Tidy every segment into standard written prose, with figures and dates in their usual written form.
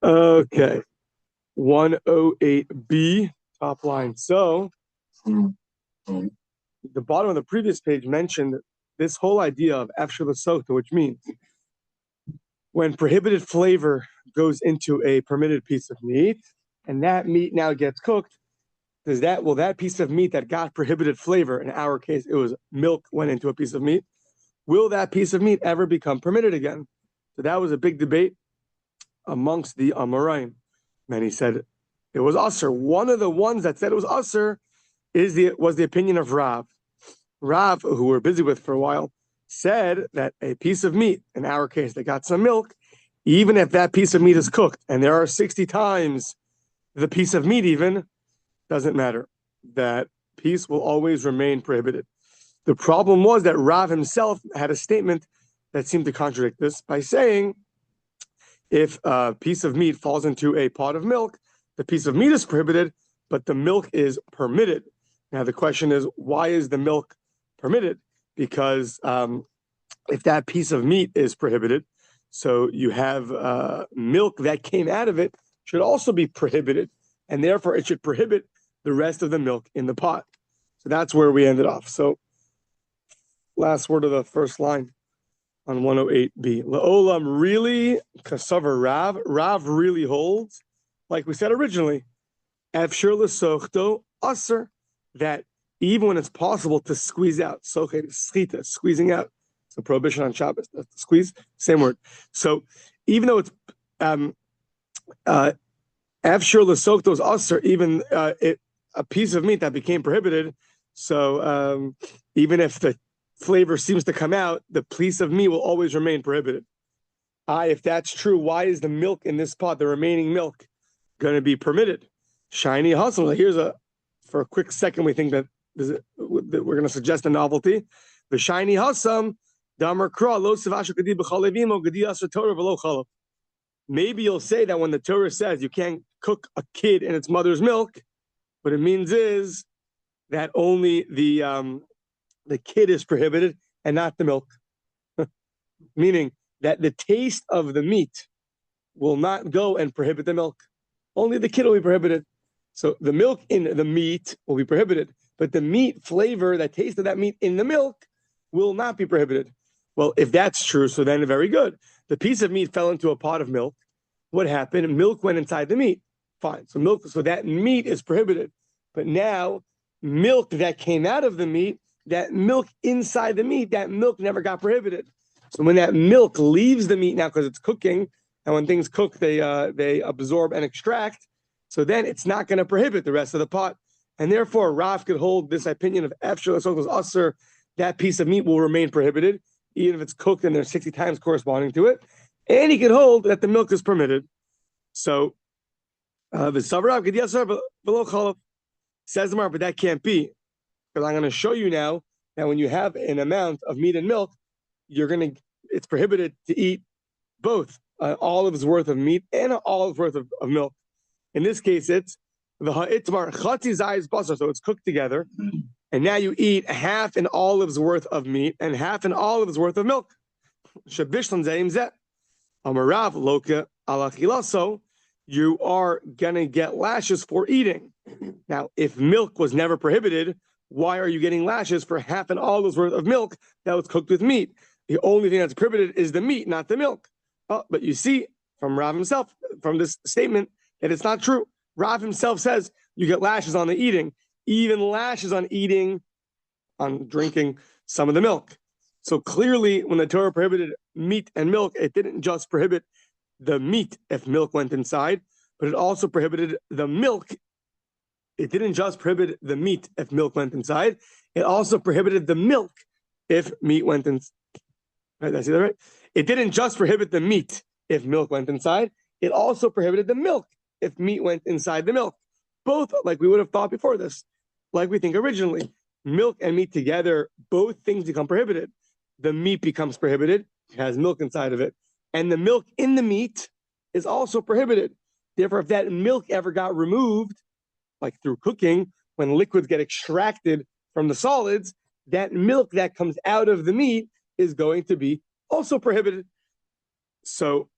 Okay. 108b, top line. So the bottom of the previous page mentioned this whole idea of efshel l'sokta, which means when prohibited flavor goes into a permitted piece of meat, and that meat now gets cooked, will that piece of meat that got prohibited flavor, in our case it was milk went into a piece of meat, will that piece of meat ever become permitted again? So that was a big debate amongst the Amoraim. Many said it was usher. One of the ones that said it was usher was the opinion of Rav. Rav, who we're busy with for a while, said that a piece of meat, in our case, that got some milk, even if that piece of meat is cooked, and there are 60 times the piece of meat even, doesn't matter. That piece will always remain prohibited. The problem was that Rav himself had a statement that seemed to contradict this by saying, if a piece of meat falls into a pot of milk, the piece of meat is prohibited, but the milk is permitted. Now the question is, why is the milk permitted? Because if that piece of meat is prohibited, so you have milk that came out of it should also be prohibited, and therefore it should prohibit the rest of the milk in the pot. So that's where we ended off. So last word of the first line on 108b. La'olam really, kasavar Rav. Rav really holds, like we said originally, efshel l'sochto aser, that even when it's possible to squeeze out, sochet, schita, squeezing out. It's a prohibition on Shabbos. That's the squeeze, same word. So even though it's efshel l'sochto is aser, even a piece of meat that became prohibited, so even if the flavor seems to come out, the piece of meat will always remain prohibited. If that's true, why is the milk in this pot, the remaining milk, going to be permitted? Shiny hustle. For a quick second, we think that we're going to suggest a novelty. The shiny husam, maybe you'll say that when the Torah says you can't cook a kid in its mother's milk, what it means is that only the kid is prohibited and not the milk. Meaning that the taste of the meat will not go and prohibit the milk. Only the kid will be prohibited. So the milk in the meat will be prohibited, but the meat flavor, that taste of that meat in the milk, will not be prohibited. Well, if that's true, so then very good. The piece of meat fell into a pot of milk. What happened? Milk went inside the meat. Fine. So that meat is prohibited. But now, milk that came out of the meat, that milk inside the meat, that milk never got prohibited. So when that milk leaves the meat now, because it's cooking, and when things cook, they absorb and extract, so then it's not going to prohibit the rest of the pot. And therefore, Rav could hold this opinion of efshel l'sochto aser, that piece of meat will remain prohibited, even if it's cooked and there's 60 times corresponding to it. And he could hold that the milk is permitted. So, says the Gemara, but that can't be. Because I'm going to show you now that when you have an amount of meat and milk, it's prohibited to eat both an olive's worth of meat and an olive's worth of milk. In this case, it's the ha'itmar chatzi zayis basar, so it's cooked together, and now you eat half an olive's worth of meat and half an olive's worth of milk. Shabishlan zayim zeh. Amarav loka alachilaso, you are gonna get lashes for eating. Now, if milk was never prohibited, why are you getting lashes for half an olive's worth of milk that was cooked with meat? The only thing that's prohibited is the meat, not the milk. But you see from Rav himself, from this statement, that it's not true. Rav himself says you get lashes on the eating, even lashes on drinking some of the milk. So clearly, when the Torah prohibited meat and milk, it didn't just prohibit the meat if milk went inside, but it also prohibited the milk. It didn't just prohibit the meat if milk went inside. It also prohibited the milk if meat went inside. Right, did I see that right? It didn't just prohibit the meat if milk went inside. It also prohibited the milk if meat went inside the milk. Both, like we would have thought before this, like we think originally. Milk and meat together, both things become prohibited. The meat becomes prohibited, it has milk inside of it. And the milk in the meat is also prohibited. Therefore, if that milk ever got removed, like through cooking, when liquids get extracted from the solids, that milk that comes out of the meat is going to be also prohibited. So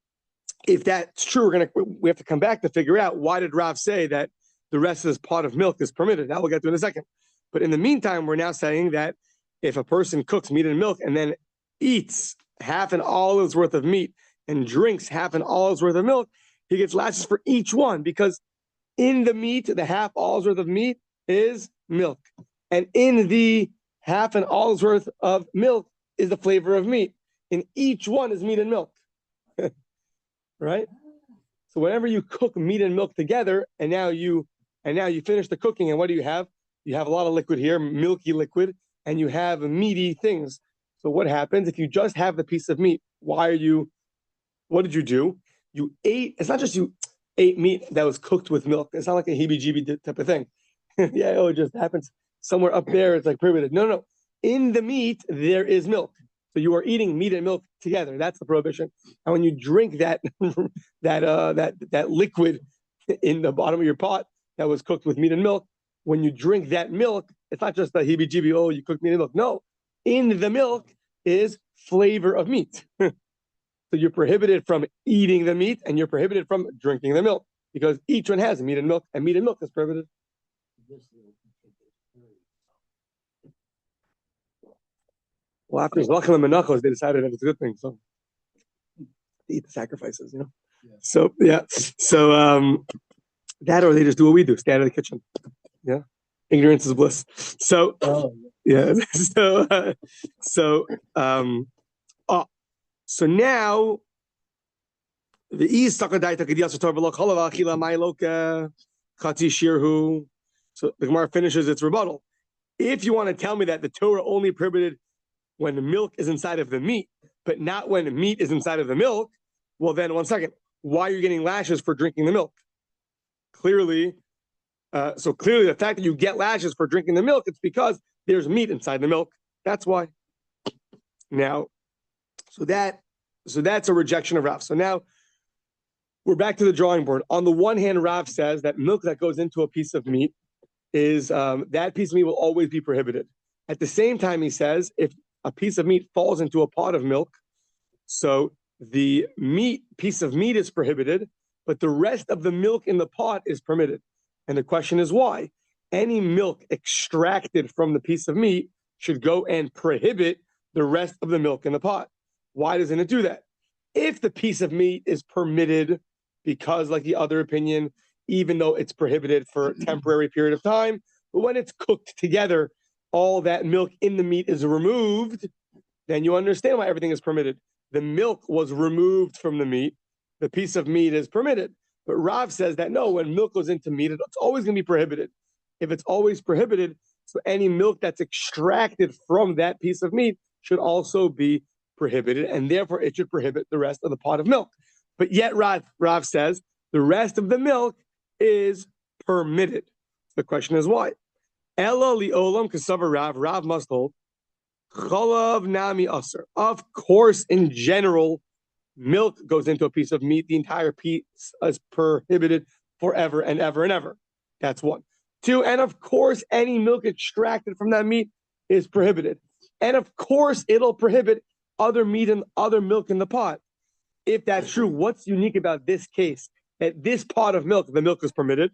if that's true, we have to come back to figure out why did Rav say that the rest of this pot of milk is permitted. That we'll get to in a second. But in the meantime, we're now saying that if a person cooks meat and milk and then eats half an olive's worth of meat and drinks half an olive's worth of milk, he gets lashes for each one, because in the meat, the half olive's worth of meat is milk. And in the half an olive's worth of milk is the flavor of meat. In each one is meat and milk. Right? So whenever you cook meat and milk together, and now you finish the cooking, and what do you have? You have a lot of liquid here, milky liquid, and you have meaty things. So what happens if you just have the piece of meat? What did you do? You ate, it's not just you ate meat that was cooked with milk. It's not like a heebie-jeebie type of thing. Yeah, it just happens somewhere up there. It's like prohibited. No. In the meat, there is milk. So you are eating meat and milk together. That's the prohibition. And when you drink that that liquid in the bottom of your pot that was cooked with meat and milk, when you drink that milk, it's not just the heebie-jeebie, oh, you cooked meat and milk. No, in the milk is flavor of meat. So you're prohibited from eating the meat, and you're prohibited from drinking the milk, because each one has meat and milk is prohibited. Well, after Zlachim and Menachos, they decided that it's a good thing. So they eat the sacrifices, you know. Yeah. So that, or they just do what we do, stay out of the kitchen. Yeah, ignorance is bliss. So yeah. So now the is takadaita kedias tor v'lo cholav achila ma'loka chati shirhu. So the Gemara finishes its rebuttal. If you want to tell me that the Torah only prohibited when the milk is inside of the meat, but not when meat is inside of the milk, well then, one second, why are you getting lashes for drinking the milk? Clearly, the fact that you get lashes for drinking the milk, it's because there's meat inside the milk. That's why. Now, so that's a rejection of Rav. So now we're back to the drawing board. On the one hand, Rav says that milk that goes into a piece of meat is that piece of meat will always be prohibited. At the same time, he says if a piece of meat falls into a pot of milk, so the piece of meat is prohibited, but the rest of the milk in the pot is permitted. And the question is why? Any milk extracted from the piece of meat should go and prohibit the rest of the milk in the pot. Why doesn't it do that? If the piece of meat is permitted because, like the other opinion, even though it's prohibited for a temporary period of time, but when it's cooked together, all that milk in the meat is removed, then you understand why everything is permitted. The milk was removed from the meat. The piece of meat is permitted. But Rav says that no, when milk goes into meat, it's always going to be prohibited. If it's always prohibited, so any milk that's extracted from that piece of meat should also be prohibited, and therefore it should prohibit the rest of the pot of milk. But yet Rav says the rest of the milk is permitted. The question is why? Ela li'olam kasava Rav must hold chalav nami aser. Of course, in general, milk goes into a piece of meat. The entire piece is prohibited forever and ever and ever. That's one. Two, and of course, any milk extracted from that meat is prohibited. And of course, it'll prohibit other meat and other milk in the pot. If that's true, what's unique about this case? That this pot of milk, the milk is permitted.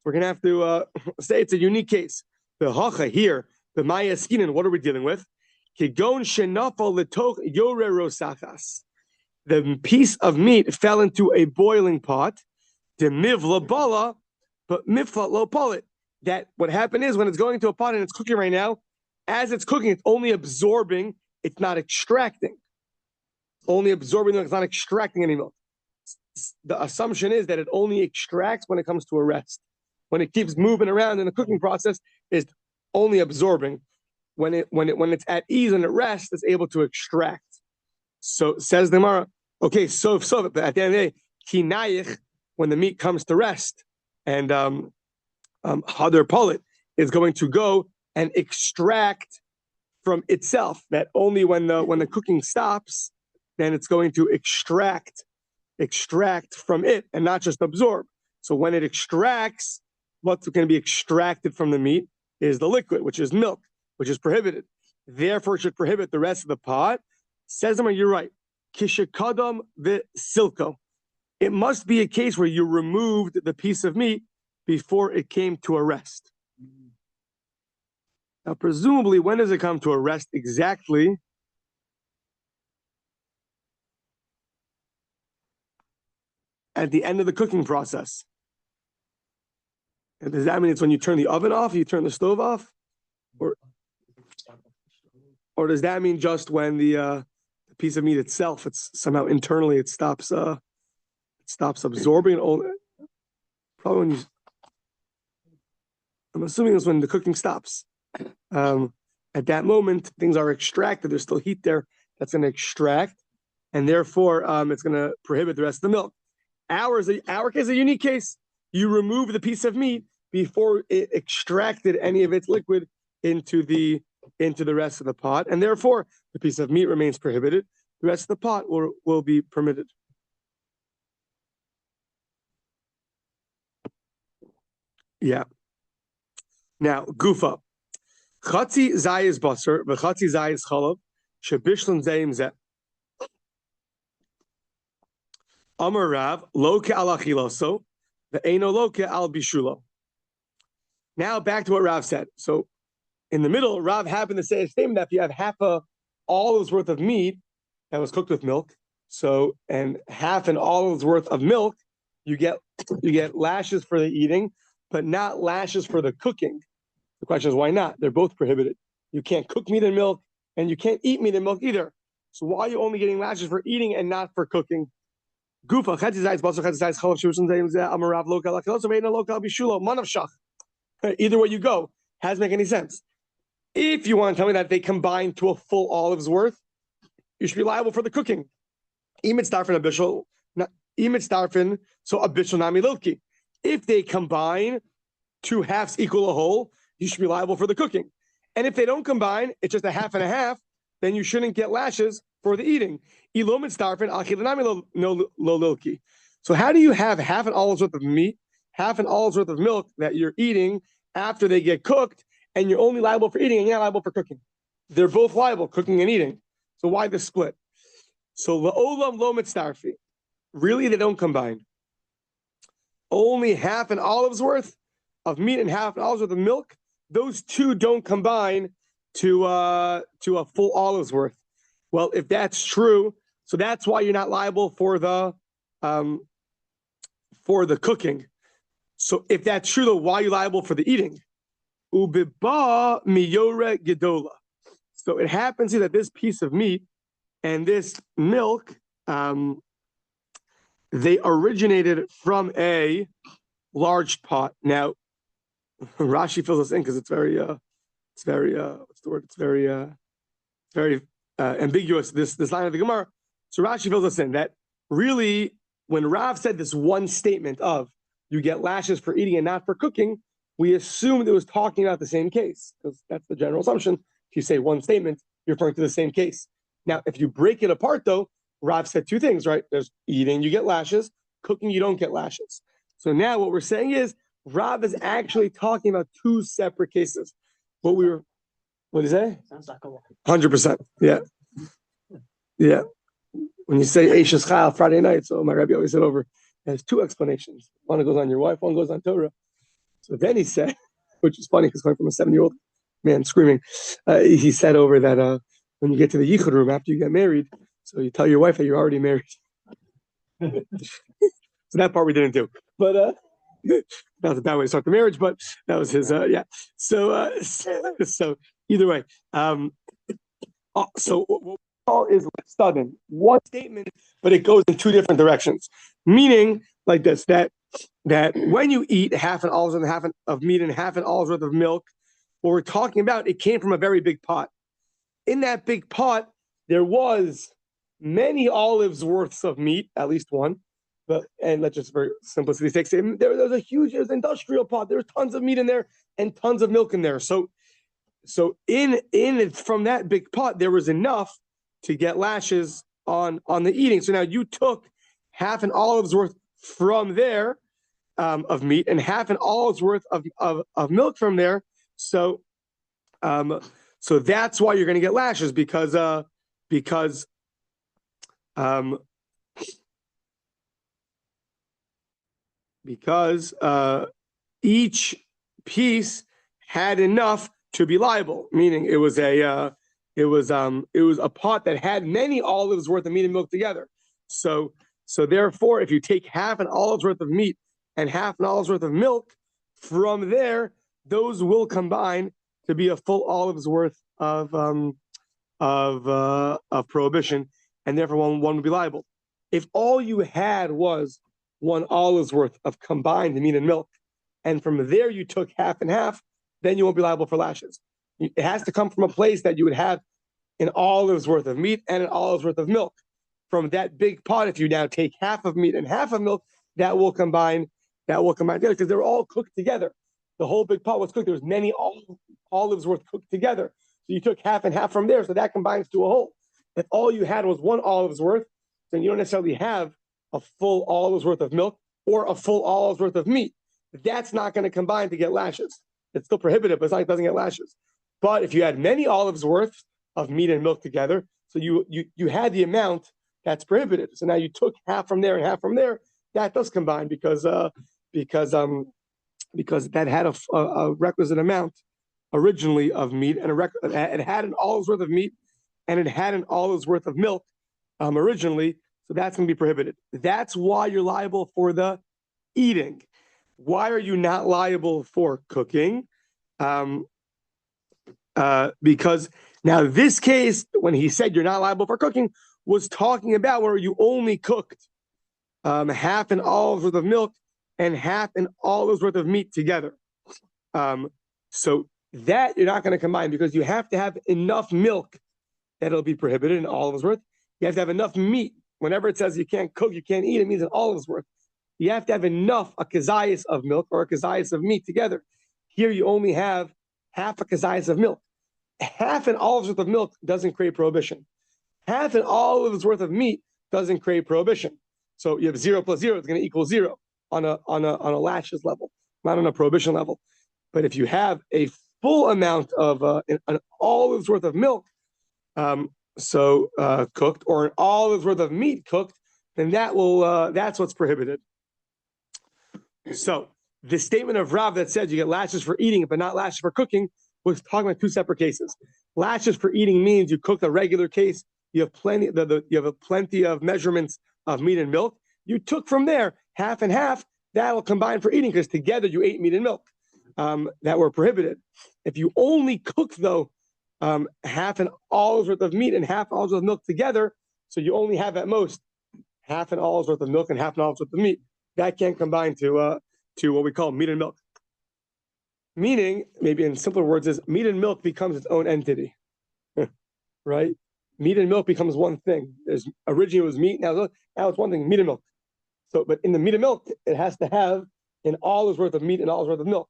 We're going to have to say it's a unique case. The hacha here, the maya skinin, what are we dealing with? Kigon shenafal letoch yore rosachas. The piece of meat fell into a boiling pot. The mivla bala, but mifla lo polit. That what happened is when it's going into a pot and it's cooking right now, as it's cooking, it's only absorbing, it's not extracting. Only absorbing milk, it's not extracting any milk. The assumption is that it only extracts when it comes to a rest. When it keeps moving around in the cooking process, it's only absorbing. When it's at ease and at rest, it's able to extract. So says the Gemara, okay, so but at the end of the day, kinayich, when the meat comes to rest, and hadar polit is going to go and extract from itself. That only when the cooking stops, then it's going to extract from it and not just absorb. So when it extracts, what's going to be extracted from the meat is the liquid, which is milk, which is prohibited. Therefore, it should prohibit the rest of the pot. Says them, you're right. kishakadam v'silko. It must be a case where you removed the piece of meat before it came to a rest. Now, presumably, when does it come to a rest exactly? At the end of the cooking process. And does that mean it's when you turn the oven off, you turn the stove off? Or does that mean just when the piece of meat itself, it's somehow internally it stops absorbing? Probably when I'm assuming it's when the cooking stops. At that moment, things are extracted. There's still heat there that's going to extract, and therefore it's going to prohibit the rest of the milk. Our case is a unique case. You remove the piece of meat before it extracted any of its liquid into the rest of the pot, and therefore the piece of meat remains prohibited. The rest of the pot will be permitted. Yeah. Now, gufa. Chatzi zayis basar, v'chatzi zayis chalav, shebishlan zayim zeh. Amar Rav, lo ke'al achiloso, ve'eno lo ke'al bishulo. Now back to what Rav said. So in the middle, Rav happened to say a statement that if you have half a olive's worth of meat that was cooked with milk, and half an olive's worth of milk, you get lashes for the eating, but not lashes for the cooking. The question is, why not? They're both prohibited. You can't cook meat and milk, and you can't eat meat and milk either. So why are you only getting lashes for eating and not for cooking? Gufa, either way you go, hasn't make any sense. If you want to tell me that they combine to a full olive's worth, you should be liable for the cooking. So a bishul nami lilki. If they combine, 2 halves equal a whole, you should be liable for the cooking. And if they don't combine, it's just a half and a half, then you shouldn't get lashes for the eating. So how do you have half an olive's worth of meat, half an olive's worth of milk that you're eating after they get cooked, and you're only liable for eating and you're not liable for cooking? They're both liable, cooking and eating. So why the split? So la'olam lo mitzarfi. Really, they don't combine. Only half an olive's worth of meat and half an olive's worth of milk. Those two don't combine to a full olive's worth. Well, if that's true, so that's why you're not liable for the cooking. So if that's true, though, why are you liable for the eating? Ubiba miyore gedola. So it happens here that this piece of meat and this milk, they originated from a large pot. Now, Rashi fills us in because it's very what's the word? It's very ambiguous. This line of the Gemara. So Rashi fills us in that really, when Rav said this one statement of you get lashes for eating and not for cooking, we assumed it was talking about the same case because that's the general assumption. If you say one statement, you're referring to the same case. Now, if you break it apart, though, Rav said 2 things, right? There's eating, you get lashes. Cooking, you don't get lashes. So now what we're saying is Rav is actually talking about 2 separate cases. What did he say? Sounds like a 100%. Yeah. Yeah. When you say Eishes Chayil Friday night, so my Rabbi always said over, there's 2 explanations. One goes on your wife, one goes on Torah. So then he said, which is funny because coming from a 7-year-old man screaming, he said over that when you get to the yichud room after you get married, so you tell your wife that you're already married. So that part we didn't do. But that was a bad way to start the marriage, but that was his, yeah. So either way, so what all is sudden. One statement, but it goes in 2 different directions. Meaning, like this, that when you eat half an olive's worth and half of meat and half an olive's worth of milk, what we're talking about, it came from a very big pot. In that big pot, there was many olives worths of meat, at least one. And let's just for simplicity's sake say there was a huge industrial pot. There was tons of meat in there and tons of milk in there. So in from that big pot, there was enough to get lashes on the eating. So now you took half an olive's worth from there of meat and half an olive's worth of milk from there. So that's why you're going to get lashes because Because each piece had enough to be liable, meaning it was a pot that had many olives worth of meat and milk together. So therefore, if you take half an olive's worth of meat and half an olive's worth of milk, from there, those will combine to be a full olive's worth of prohibition, and therefore one would be liable. If all you had was one olive's worth of combined meat and milk, and from there you took half and half, then you won't be liable for lashes. It has to come from a place that you would have an olive's worth of meat and an olive's worth of milk. From that big pot, if you now take half of meat and half of milk, that will combine together because they're all cooked together. The whole big pot was cooked. There was many olives worth cooked together. So you took half and half from there, so that combines to a whole. If all you had was one olive's worth, then you don't necessarily have a full olive's worth of milk or a full olive's worth of meat. That's not going to combine to get lashes. It's still prohibited, but it's not, it doesn't get lashes. But if you had many olives worth of meat and milk together, so you had the amount that's prohibited. So now you took half from there and half from there. That does combine because that had a requisite amount originally of meat, and it had an olive's worth of meat and it had an olive's worth of milk originally. So that's going to be prohibited. That's why you're liable for the eating. Why are you not liable for cooking? Because now this case, when he said you're not liable for cooking, was talking about where you only cooked half an olive's worth of milk and half an olive's worth of meat together. So that you're not going to combine because you have to have enough milk that it'll be prohibited in olive's worth. You have to have enough meat. Whenever it says you can't cook, you can't eat, it means an olive's worth. You have to have enough, a kazayas of milk or a kazayas of meat together. Here you only have half a kazayas of milk. Half an olive's worth of milk doesn't create prohibition. Half an olive's worth of meat doesn't create prohibition. So you have 0 plus 0, it's going to equal 0 on a ast level, not on a prohibition level. But if you have a full amount of an olive's worth of milk, cooked, or an olive's worth of meat cooked, then that's what's prohibited. So the statement of Rav that said you get lashes for eating but not lashes for cooking was talking about two separate cases. Lashes for eating means you cook a regular case, you have plenty of measurements of meat and milk. You took from there half and half, that'll combine for eating because together you ate meat and milk that were prohibited. If you only cook though half an olive's worth of meat and half an olive's worth of milk together, so you only have at most half an olive's worth of milk and half an olive's worth of meat, that can't combine to what we call meat and milk. Meaning, maybe in simpler words, is meat and milk becomes its own entity, right? Meat and milk becomes one thing. Originally it was meat, now it's one thing, meat and milk. So, but in the meat and milk, it has to have an olive's worth of meat and olive's worth of milk.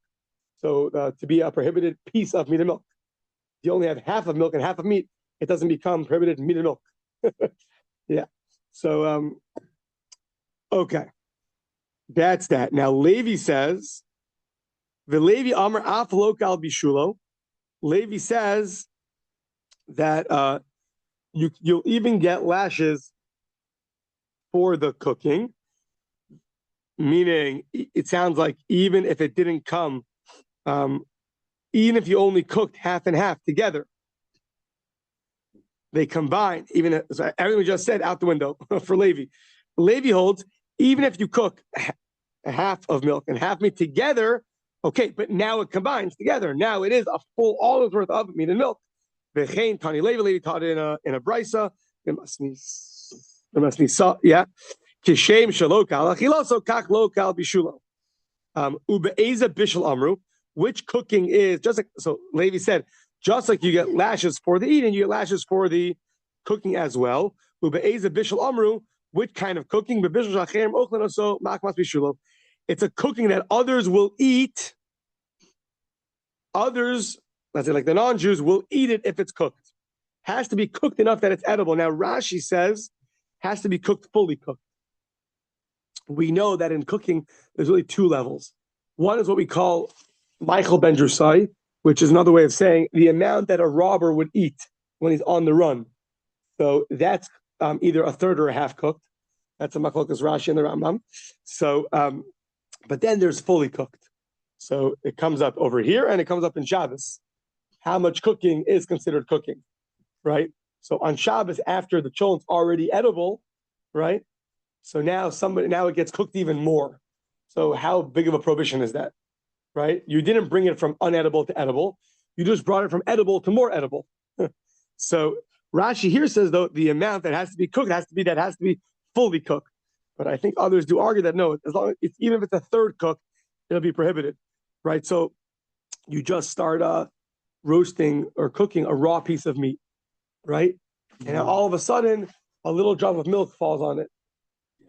So to be a prohibited piece of meat and milk. If you only have half of milk and half of meat, it doesn't become prohibited meat and milk. Yeah. So, okay. That's that. Now, Levi says, the Levi Amar Af Lokal Bishulo. Levi says that you'll even get lashes for the cooking, meaning it sounds like even if it didn't come, even if you only cooked half and half together, they combine. Even so everything we just said out the window for Levi. Levi holds even if you cook half of milk and half meat together, okay, but now it combines together. Now it is a full olive's worth of meat and milk. V'chein Tani Levi taught it in a brisa. It must be yeah. Kishem shalokal achiloso kach lokal bishulo. Ube'eza bishul amru, which cooking is just like so. Levi said, just like you get lashes for the eating, you get lashes for the cooking as well. Ube'eza bishul amru, which kind of cooking? It's a cooking that others will eat. Others, let's say like the non-Jews, will eat it if it's cooked. Has to be cooked enough that it's edible. Now Rashi says has to be cooked, fully cooked. We know that in cooking, there's really two levels. One is what we call Michael Ben Drusai, which is another way of saying the amount that a robber would eat when he's on the run. So that's either a third or a half cooked. That's a machlokas Rashi and the Rambam. So, but then there's fully cooked. So it comes up over here and it comes up in Shabbos. How much cooking is considered cooking, right? So on Shabbos, after the chulin's already edible, right? So now it gets cooked even more. So how big of a prohibition is that, right? You didn't bring it from unedible to edible. You just brought it from edible to more edible. So Rashi here says, though, the amount that has to be cooked has to be fully cooked. But I think others do argue that no, as long as even if it's a third cook, it'll be prohibited, right? So you just start roasting or cooking a raw piece of meat, right? And now all of a sudden, a little drop of milk falls on it.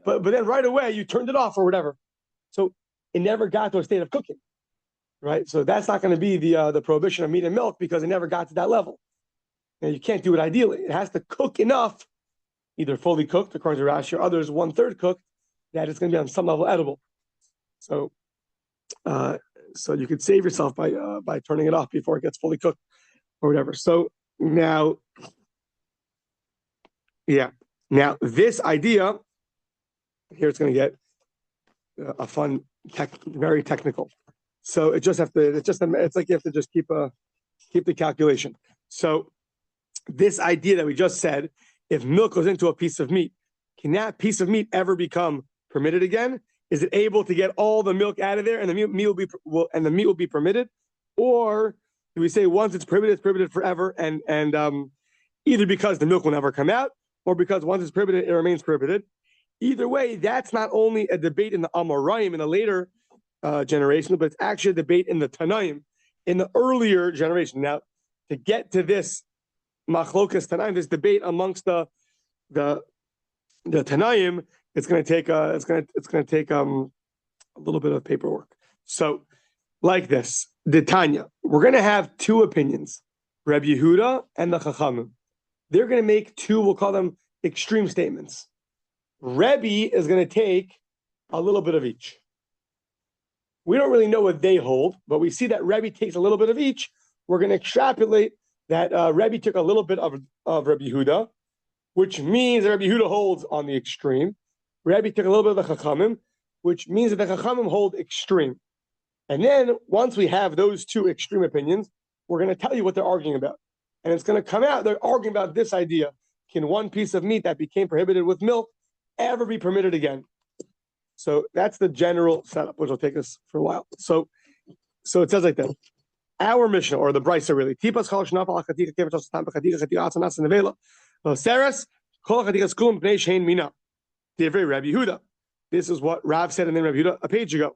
But then right away, you turned it off or whatever. So it never got to a state of cooking, right? So that's not going to be the prohibition of meat and milk because it never got to that level. And you can't do it ideally. It has to cook enough, either fully cooked, according to Rashi, or others, 1/3 cooked, that it's going to be on some level edible. So you could save yourself by turning it off before it gets fully cooked or whatever. So now this idea here, it's going to get a fun, very technical. So it's like you have to just keep the calculation. So this idea that we just said, if milk goes into a piece of meat, can that piece of meat ever become permitted again? Is it able to get all the milk out of there and the meat will be permitted? Or do we say once it's prohibited forever, and either because the milk will never come out, or because once it's prohibited, it remains prohibited? Either way, that's not only a debate in the Amoraim in the later generation, but it's actually a debate in the Tanaim in the earlier generation. Now, to get to this machlokas Tanaim, this debate amongst the Tanaim, it's going to take a little bit of paperwork. So, like this, the Tanya, we're going to have two opinions, Rabbi Yehuda and the Chachamim. They're going to make two, we'll call them extreme statements. Rebbe is going to take a little bit of each. We don't really know what they hold, but we see that Rebbe takes a little bit of each. We're going to extrapolate that Rebbe took a little bit of Rabbi Yehuda, which means that Rabbi Yehuda holds on the extreme. Rebbe took a little bit of the Chachamim, which means that the Chachamim hold extreme. And then once we have those two extreme opinions, we're going to tell you what they're arguing about. And it's going to come out, they're arguing about this idea. Can one piece of meat that became prohibited with milk ever be permitted again? So that's the general setup, which will take us for a while. So it says like that. Our Mishnah, or the Brisa really, Tipas Chal Shnaf Al Chatika Kevet Shos Tam Chatika Chatika Atzanas Nevela Seres Kol Chatikas Kulum Bnei Shein Mina Divrei Rabbi Yehuda. This is what Rav said in the Rabbi Yehuda a page ago.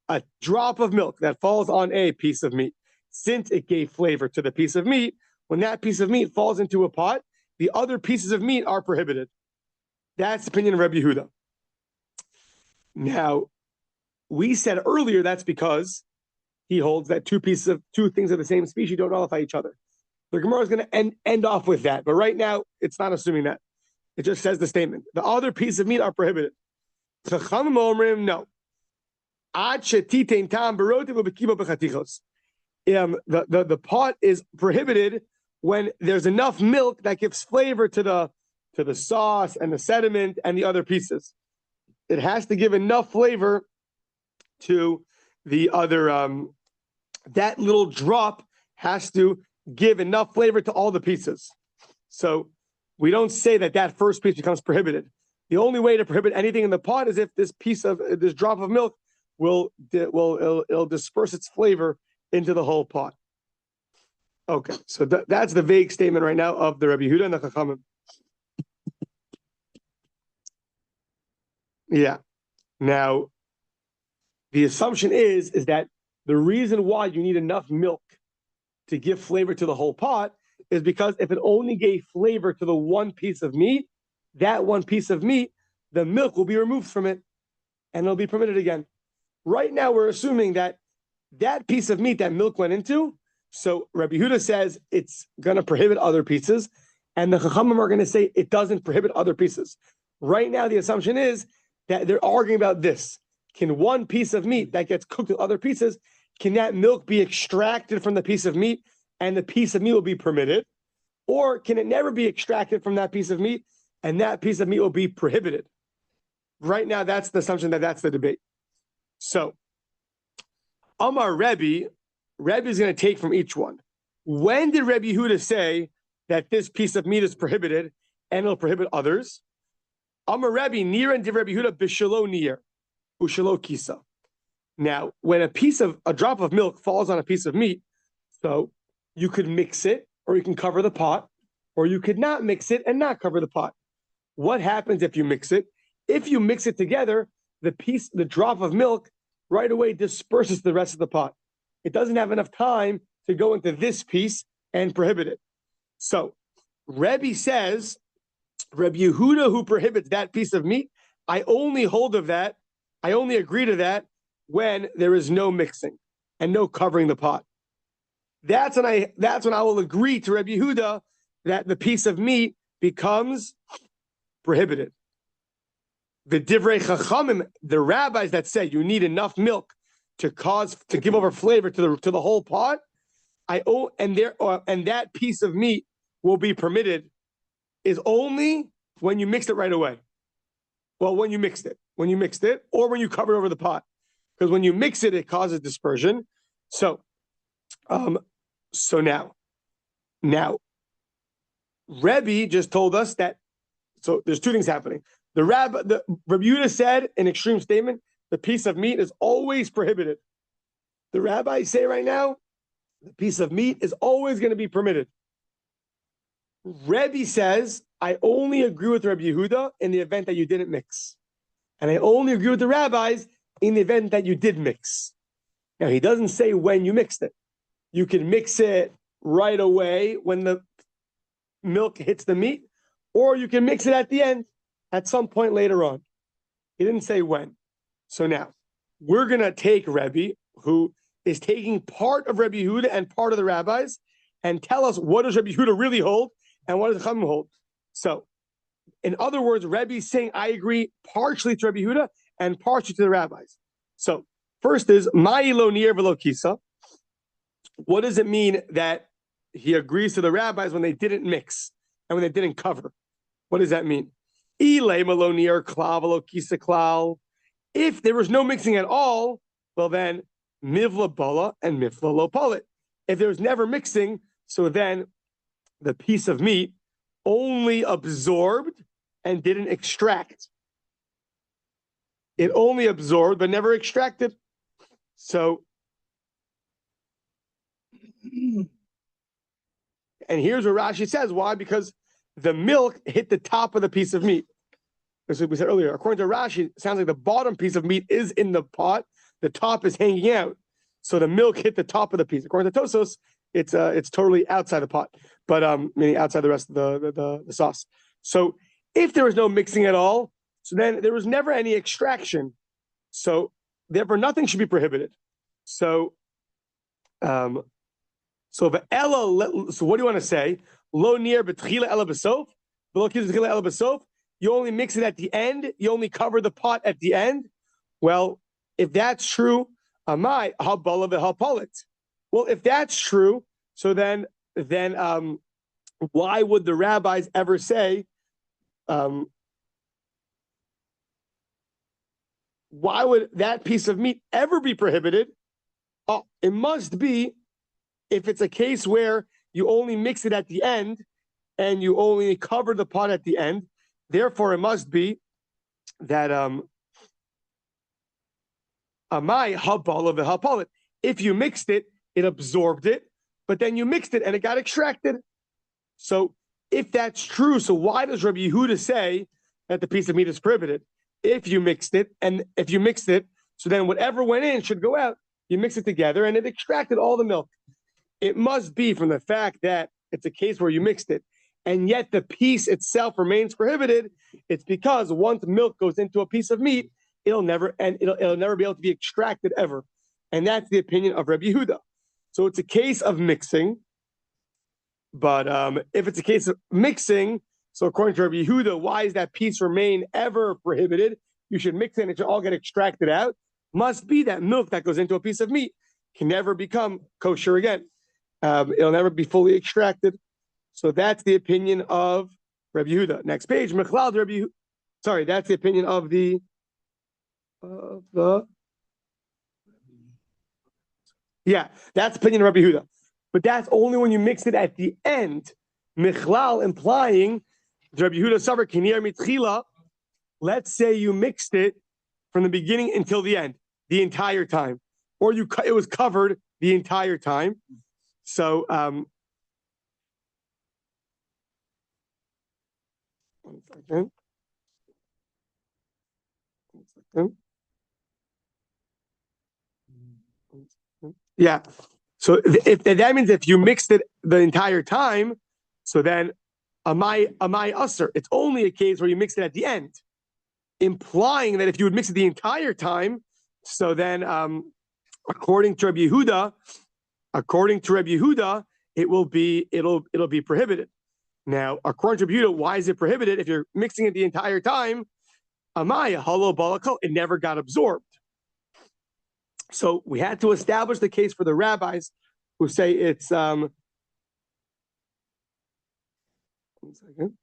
A drop of milk that falls on a piece of meat, since it gave flavor to the piece of meat, when that piece of meat falls into a pot, the other pieces of meat are prohibited. That's the opinion of Rabbi Yehuda. Now, we said earlier that's because he holds that two things of the same species don't nullify each other. The Gemara is going to end off with that, but right now it's not assuming that. It just says the statement. The other pieces of meat are prohibited. Chachamim omrim, no. The pot is prohibited when there's enough milk that gives flavor to the sauce and the sediment and the other pieces. It has to give enough flavor to the other. That little drop has to give enough flavor to all the pieces. So we don't say that first piece becomes prohibited. The only way to prohibit anything in the pot is if this drop of milk will disperse its flavor into the whole pot. Okay, so that's the vague statement right now of the Rabbi Yehuda and the Chachamim. Yeah. Now, the assumption is that the reason why you need enough milk to give flavor to the whole pot is because if it only gave flavor to the one piece of meat, that one piece of meat, the milk will be removed from it and it'll be permitted again. Right now, we're assuming that piece of meat that milk went into, so Rabbi Yehuda says it's going to prohibit other pieces, and the Chachamim are going to say it doesn't prohibit other pieces. Right now, the assumption is that they're arguing about this. Can one piece of meat that gets cooked with other pieces, can that milk be extracted from the piece of meat and the piece of meat will be permitted? Or can it never be extracted from that piece of meat and that piece of meat will be prohibited. Right now, that's the assumption that's the debate. So, Amar Rebbe is going to take from each one. When did Rebbe Yehuda say that this piece of meat is prohibited and it'll prohibit others? Amar Rebbe, Nir and Rebbe Yehuda, Bishalo Nir, Ushalo Kisa. Now, when a drop of milk falls on a piece of meat, so you could mix it, or you can cover the pot, or you could not mix it and not cover the pot. What happens if you mix it? If you mix it together, the drop of milk right away disperses the rest of the pot. It doesn't have enough time to go into this piece and prohibit it. So Rebbe says, Rebbe Yehuda, who prohibits that piece of meat, I only agree to that when there is no mixing and no covering the pot. That's when I will agree to Rebbe Yehuda that the piece of meat becomes prohibited. The Divrei Chachamim, the rabbis that say you need enough milk to give over flavor to the whole pot, and that piece of meat will be permitted is only when you mix it right away. Well, when you mixed it, or when you cover it over the pot, because when you mix it, it causes dispersion. So now, Rebbe just told us that. So there's two things happening. Rabbi Yehuda said an extreme statement: the piece of meat is always prohibited. The rabbis say right now, the piece of meat is always going to be permitted. Rebbe says, I only agree with Rabbi Yehuda in the event that you didn't mix. And I only agree with the rabbis in the event that you did mix. Now, he doesn't say when you mixed it. You can mix it right away when the milk hits the meat, or you can mix it at the end, at some point later on. He didn't say when. So now, we're going to take Rebbe, who is taking part of Rabbi Yehuda and part of the rabbis, and tell us what does Rabbi Yehuda really hold and what does the Chachamim hold. So, in other words, Rebbe is saying I agree partially to Rabbi Yehuda and partially to the rabbis. So, first is Ma'i lo nir v'lo kisa. What does it mean that he agrees to the rabbis when they didn't mix and when they didn't cover? What does that mean? Ilay malo nir klal v'lo kisa klal. If there was no mixing at all, well then mivla bala and mivla lo palit. If there was never mixing, so then the piece of meat only absorbed and didn't extract. It only absorbed but never extracted. So, and here's what Rashi says. Why? Because the milk hit the top of the piece of meat. As we said earlier, according to Rashi, it sounds like the bottom piece of meat is in the pot, the top is hanging out. So the milk hit the top of the piece. According to Tosos, it's totally outside the pot, but meaning outside the rest of the sauce. So if there was no mixing at all, so then there was never any extraction. So therefore, nothing should be prohibited. So what do you want to say? Lo nir b'tchila ela b'sof, v'lo kisa b'tchila ela b'sof. You only mix it at the end. You only cover the pot at the end. Well, if that's true, amai habala v'hapalit. Well, if that's true, so then why would the rabbis ever say? Why would that piece of meat ever be prohibited? Oh, it must be if it's a case where you only mix it at the end and you only cover the pot at the end. Therefore, it must be that amai habala v'hapalit. If you mixed it, it absorbed it, but then you mixed it and it got extracted. So if that's true, so why does Rabbi Yehuda say that the piece of meat is prohibited? If you mixed it, so then whatever went in should go out. You mix it together and it extracted all the milk. It must be from the fact that it's a case where you mixed it, and yet the piece itself remains prohibited. It's because once milk goes into a piece of meat, it'll never be able to be extracted ever. And that's the opinion of Rabbi Yehuda. So it's a case of mixing, but if it's a case of mixing, so according to Rabbi Yehuda, why does that piece remain ever prohibited? You should mix it and it should all get extracted out. Must be that milk that goes into a piece of meat can never become kosher again. It'll never be fully extracted. So that's the opinion of Rabbi Yehuda. Next page, Mechlal Rabbi Yehuda. Sorry, that's the opinion of the. Yeah, that's the opinion of Rabbi Yehuda. But that's only when you mix it at the end. Mechlal implying Rabbi Yehuda Savar Kinir Mitchila. Let's say you mixed it from the beginning until the end, the entire time, or it was covered the entire time. So, 1 second. Yeah. So if that means if you mixed it the entire time, so then amai usser. It's only a case where you mix it at the end, implying that if you would mix it the entire time, so then according to Rabbi Yehuda, it'll be prohibited. Now, according to Rabbi Yehuda, why is it prohibited? If you're mixing it the entire time, amaya halo balakol, it never got absorbed. So we had to establish the case for the rabbis who say it's 1 second.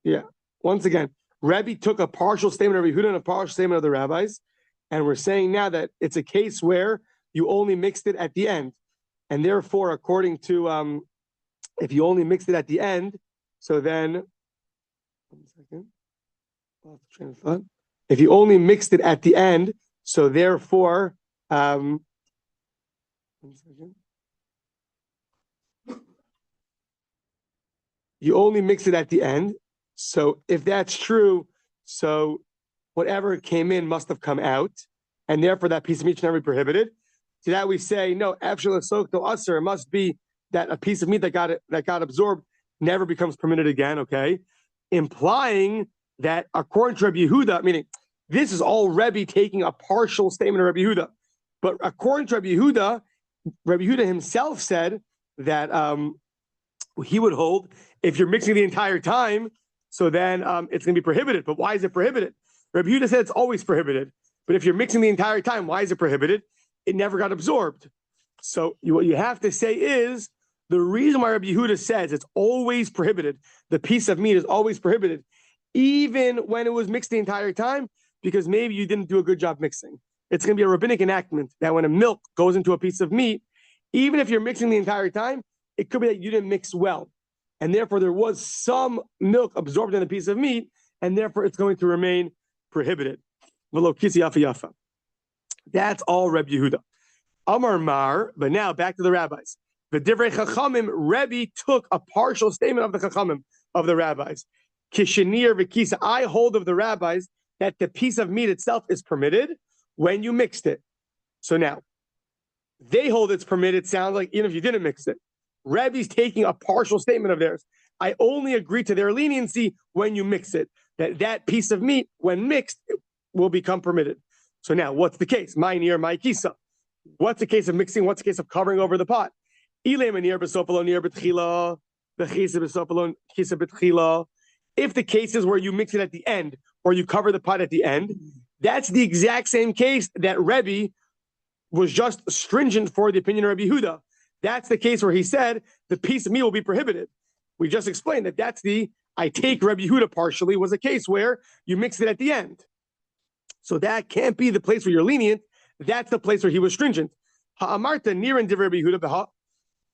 Yeah. Once again, Rebbe took a partial statement of Rabbi Yehuda and a partial statement of the rabbis, and we're saying now that it's a case where you only mixed it at the end. And therefore, according to, if you only mixed it at the end, so then, 1 second, lost the train of thought. If you only mixed it at the end, so therefore, 1 second. You only mix it at the end. So if that's true, so whatever came in must have come out, and therefore that piece of meat should never be prohibited. To that we say, no, actually, it must be that a piece of meat that got absorbed never becomes permitted again, okay? Implying that according to Rabbi Yehuda, meaning this is all Rebbe taking a partial statement of Rabbi Yehuda. But according to Rabbi Yehuda himself said that he would hold if you're mixing the entire time, so then it's going to be prohibited. But why is it prohibited? Rabbi Yehuda said it's always prohibited. But if you're mixing the entire time, why is it prohibited? It never got absorbed. So what you have to say is the reason why Rabbi Yehuda says it's always prohibited, the piece of meat is always prohibited, even when it was mixed the entire time, because maybe you didn't do a good job mixing. It's going to be a rabbinic enactment that when a milk goes into a piece of meat, even if you're mixing the entire time, it could be that you didn't mix well. And therefore, there was some milk absorbed in the piece of meat, and therefore it's going to remain prohibited. That's all Rabbi Yehuda. Amar Mar, but now back to the rabbis. The Divrei Chachamim, Rebbe took a partial statement of the Chachamim, of the rabbis. Kishenir v'kisa, I hold of the rabbis that the piece of meat itself is permitted when you mixed it. So now, they hold it's permitted, sounds like even if you didn't mix it. Rebbe's taking a partial statement of theirs. I only agree to their leniency when you mix it. That piece of meat, when mixed, will become permitted. So now, what's the case? My near, my kisa. What's the case of mixing? What's the case of covering over the pot? If the case is where you mix it at the end, or you cover the pot at the end, that's the exact same case that Rebbe was just stringent for the opinion of Rabbi Yehuda. That's the case where he said the piece of meat will be prohibited. We just explained that that's I take Rabbi Yehuda partially, was a case where you mix it at the end. So that can't be the place where you're lenient. That's the place where he was stringent. Ha'amarta niran div Rabbi Yehuda.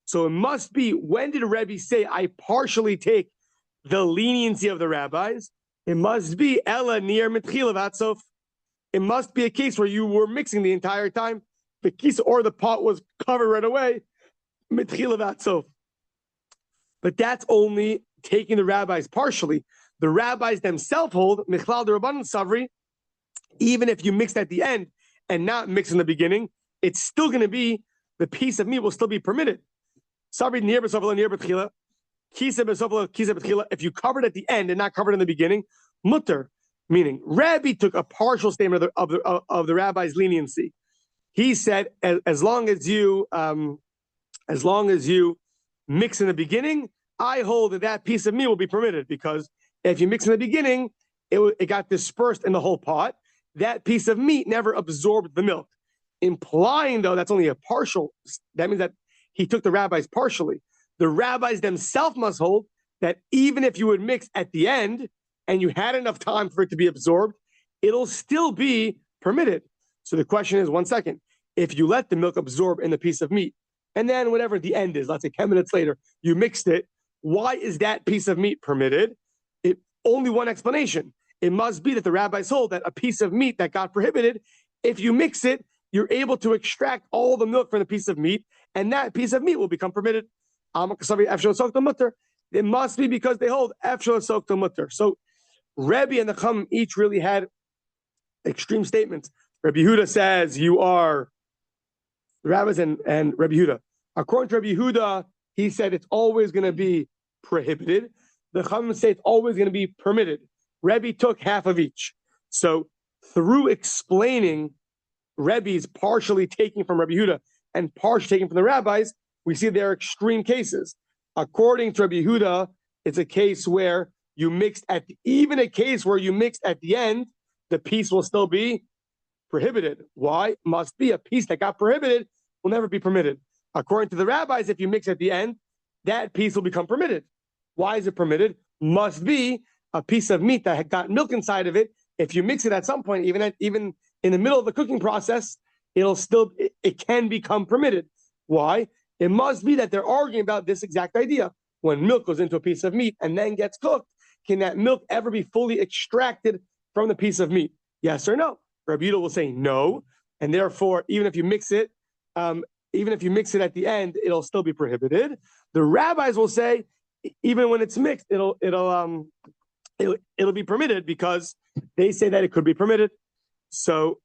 So it must be, when did Rebbe say, I partially take the leniency of the rabbis? It must be ela near mitchila vatsof. It must be a case where you were mixing the entire time. The kisa or the pot was covered right away. Mitchila vatsof. But that's only taking the rabbis partially. The rabbis themselves hold, Michlal de Rabbanan Savri, even if you mixed at the end and not mix in the beginning, it's still going to be, the piece of meat will still be permitted. Savri near b'sofla near b'tchila, kisa b'sofla kisa b'tchila. If you covered at the end and not covered in the beginning, mutter, meaning Rabbi took a partial statement of the rabbi's leniency. He said, as long as you mix in the beginning, I hold that piece of meat will be permitted, because if you mix in the beginning, it got dispersed in the whole pot. that piece of meat never absorbed the milk. Implying, though, that's only a partial. That means that he took the rabbis partially. The rabbis themselves must hold that even if you would mix at the end and you had enough time for it to be absorbed, it'll still be permitted. So the question is, 1 second, if you let the milk absorb in the piece of meat, and then whatever the end is, let's say 10 minutes later, you mixed it, why is that piece of meat permitted? Only one explanation. It must be that the rabbis hold that a piece of meat that got prohibited, if you mix it, you're able to extract all the milk from the piece of meat, and that piece of meat will become permitted. It must be because they hold efshel sokto mutter. So Rebbe and the Chum each really had extreme statements. Rabbi Yehuda says you are the rabbis and Rabbi Yehuda. According to Rabbi Yehuda, he said it's always going to be prohibited. The Chum say it's always going to be permitted. Rebbe took half of each. So through explaining Rebbe's partially taking from Rabbi Yehuda and partially taking from the rabbis, we see there are extreme cases. According to Rabbi Yehuda, it's a case where you mixed at even a case where you mixed at the end, the piece will still be prohibited. Why? Must be a piece that got prohibited will never be permitted. According to the rabbis, if you mix at the end, that piece will become permitted. Why is it permitted? Must be a piece of meat that had got milk inside of it. If you mix it at some point, even in the middle of the cooking process, it can become permitted. Why? It must be that they're arguing about this exact idea. When milk goes into a piece of meat and then gets cooked, can that milk ever be fully extracted from the piece of meat? Yes or no? Rabbi Yehuda will say no, and therefore, even if you mix it at the end, it'll still be prohibited. The rabbis will say, even when it's mixed, it'll be permitted because they say that it could be permitted. So,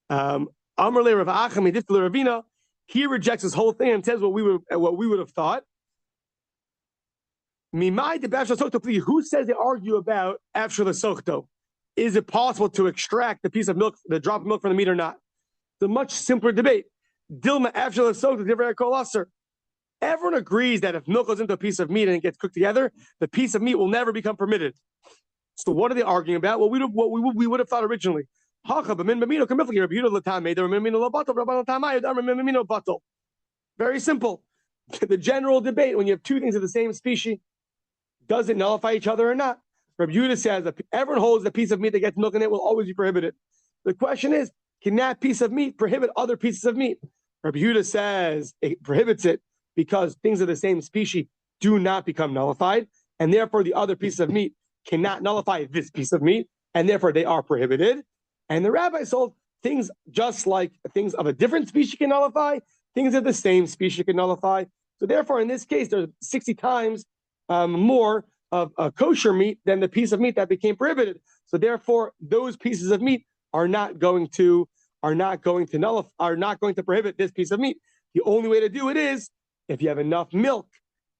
Amar le Rav Acham Midif le Ravina, he rejects this whole thing and says what we would have thought. Who says they argue about after the sochto? Is it possible to extract the piece of milk, the drop of milk from the meat or not? It's a much simpler debate. Dilma after the sochto divrei kol aser. Everyone agrees that if milk goes into a piece of meat and it gets cooked together, the piece of meat will never become permitted. So what are they arguing about? Well, we would have thought originally. Very simple. The general debate, when you have two things of the same species, does it nullify each other or not? Rabbi Yehuda says that everyone holds the piece of meat that gets milk in it will always be prohibited. The question is, can that piece of meat prohibit other pieces of meat? Rabbi Yehuda says it prohibits it because things of the same species do not become nullified, and therefore the other piece of meat cannot nullify this piece of meat, and therefore they are prohibited. And the rabbis hold things just like things of a different species can nullify, things of the same species can nullify. So therefore, in this case, there's 60 times more of a kosher meat than the piece of meat that became prohibited. So therefore, those pieces of meat are not going to prohibit this piece of meat. The only way to do it is if you have enough milk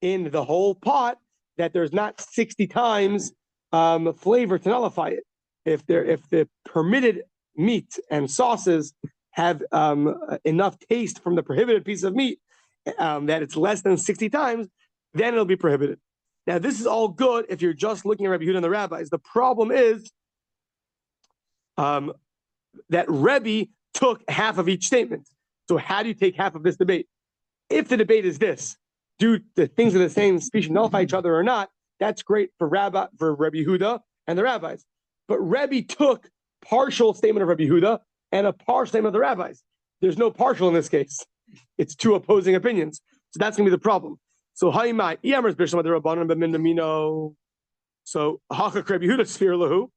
in the whole pot that there's not 60 times flavor to nullify it. If the permitted meat and sauces have enough taste from the prohibited piece of meat that it's less than 60 times, then it'll be prohibited. Now, this is all good if you're just looking at Rabbi Yehuda and the rabbis. The problem is that Rebbe took half of each statement. So how do you take half of this debate? If the debate is this, do the things of the same species nullify each other or not, that's great for Rabbi Yehuda and the rabbis. But Rebbe took partial statement of Rabbi Yehuda and a partial statement of the rabbis. There's no partial in this case. It's two opposing opinions. So that's going to be the problem. So Haimai, Iamers Bishlam the Rabbanon B'Mindamino. So Hachak Rabbi Yehuda Sphere Lahu.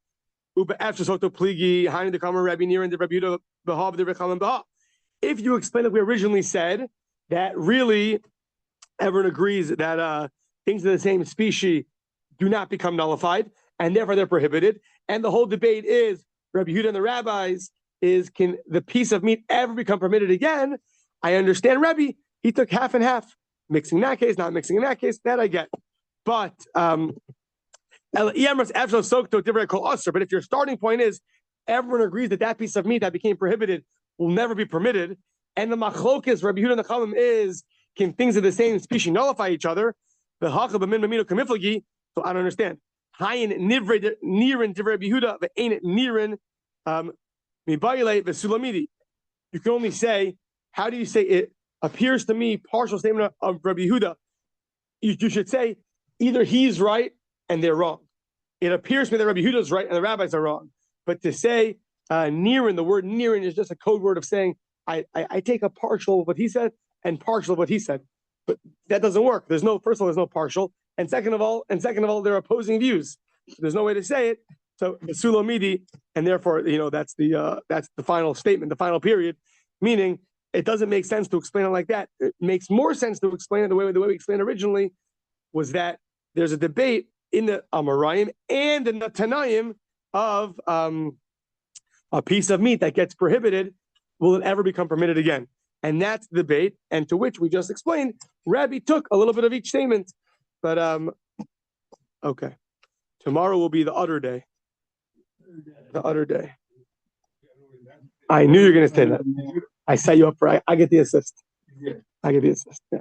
Uba after Soto Pligi, Hain the Kamer Rabbi Nir and the Rabbi Yehuda Behab the Rechalam Bah. If you explain that we originally said that really everyone agrees that things of the same species do not become nullified and therefore they're prohibited, and the whole debate is Rabbi Yehuda and the rabbis is can the piece of meat ever become permitted again? I understand Rebbe, he took half and half. Mixing in that case, not mixing in that case, that I get. But but if your starting point is everyone agrees that piece of meat that became prohibited will never be permitted, and the machlokes Rabbi Yehuda and the Chachamim is can things of the same species nullify each other? The hachab b'min b'mino kamiflagi. So I don't understand. Hayin nirin divrei Rabbi Yehuda, but ain't it nirin mibayile v'sulamidi. You can only say, how do you say it appears to me, partial statement of Rabbi Yehuda. You should say either he's right and they're wrong. It appears to me that Rabbi Yehuda is right and the rabbis are wrong. But to say nirin, the word nirin is just a code word of saying I take a partial of what he said and partial of what he said. But that doesn't work. First of all, there's no partial, and second of all, they're opposing views. So there's no way to say it. So the sulamidi, and therefore, that's the final statement, the final period, meaning it doesn't make sense to explain it like that. It makes more sense to explain it the way we explained originally, was that there's a debate in the Amoraim and in the Tanaim of a piece of meat that gets prohibited, will it ever become permitted again? And that's the debate, and to which we just explained, Rabbi took a little bit of each statement. But okay. Tomorrow will be the utter day. The utter day. I knew you were going to say that. I set you up for I get the assist. I get the assist. Yeah.